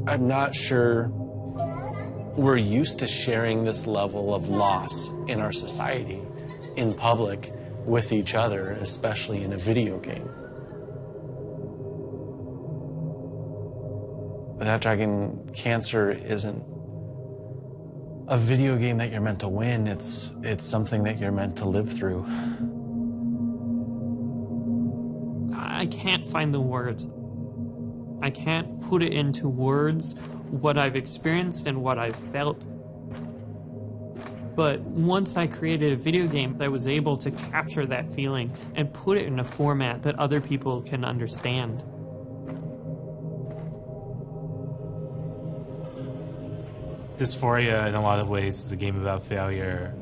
I'm not sure we're used to sharing this level of loss in our society, in public, with each other, especially in a video game. That Dragon Cancer isn't a video game that you're meant to win. It's something that you're meant to live through. I can't find the words. I can't put it into words what I've experienced and what I've felt. But once I created a video game, I was able to capture that feeling and put it in a format that other people can understand. Dysphoria, in a lot of ways, is a game about failure.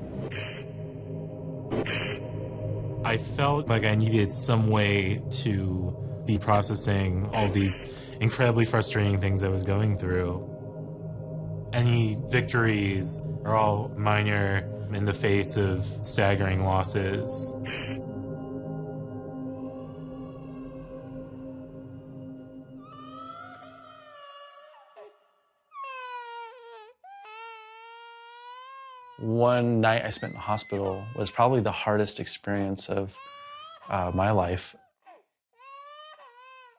I felt like I needed some way to be processing all these incredibly frustrating things I was going through. Any victories are all minor in the face of staggering losses. One night I spent in the hospital was probably the hardest experience of my life.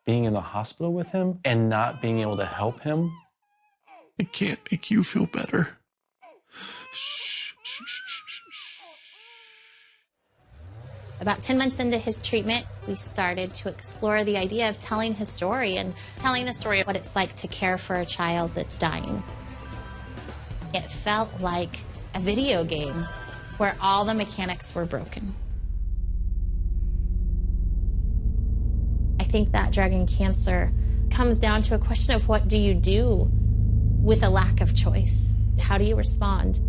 Being in the hospital with him and not being able to help him. It can't make you feel better. Shh, shh, shh, shh, shh. About 10 months into his treatment, we started to explore the idea of telling his story and telling the story of what it's like to care for a child that's dying. It felt like a video game where all the mechanics were broken. I think that Dragon Cancer comes down to a question of what do you do with a lack of choice? How do you respond?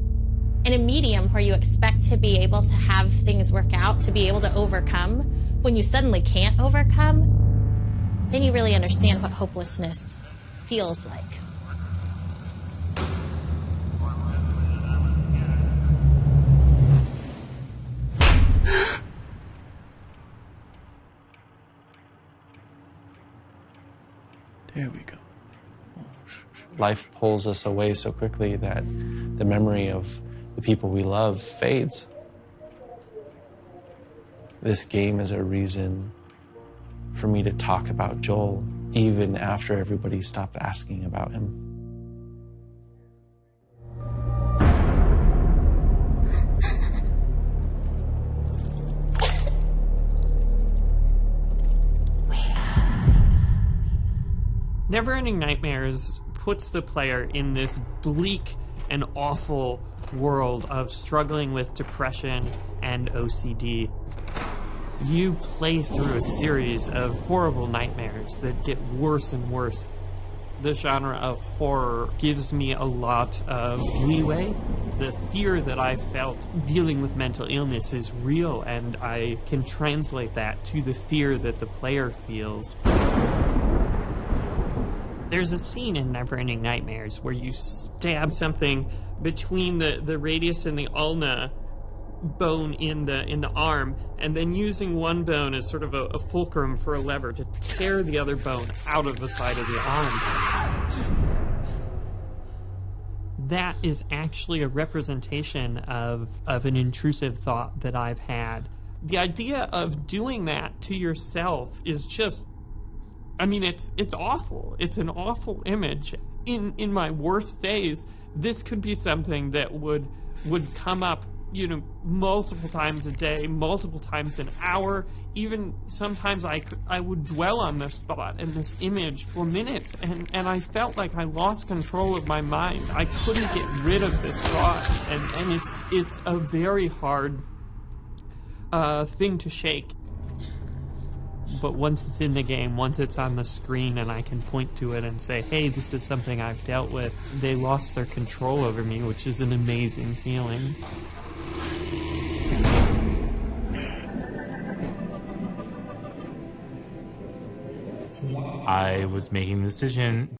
In a medium where you expect to be able to have things work out, to be able to overcome, when you suddenly can't overcome, then you really understand what hopelessness feels like. There we go. Life pulls us away so quickly that the memory of the people we love fades. This game is a reason for me to talk about Joel, even after everybody stopped asking about him. Neverending Nightmares puts the player in this bleak and awful world of struggling with depression and OCD. You play through a series of horrible nightmares that get worse and worse. The genre of horror gives me a lot of leeway. The fear that I felt dealing with mental illness is real, and I can translate that to the fear that the player feels. There's a scene in Neverending Nightmares where you stab something between the radius and the ulna bone in the arm, and then using one bone as sort of a fulcrum for a lever to tear the other bone out of the side of the arm. That is actually a representation of an intrusive thought that I've had. The idea of doing that to yourself is just, I mean, it's awful. It's an awful image. In my worst days, this could be something that would come up, multiple times a day, multiple times an hour. Even sometimes I would dwell on this thought and this image for minutes, and I felt like I lost control of my mind. I couldn't get rid of this thought, and it's a very hard thing to shake. But once it's in the game, once it's on the screen and I can point to it and say, hey, this is something I've dealt with, they lost their control over me, which is an amazing feeling. I was making the decision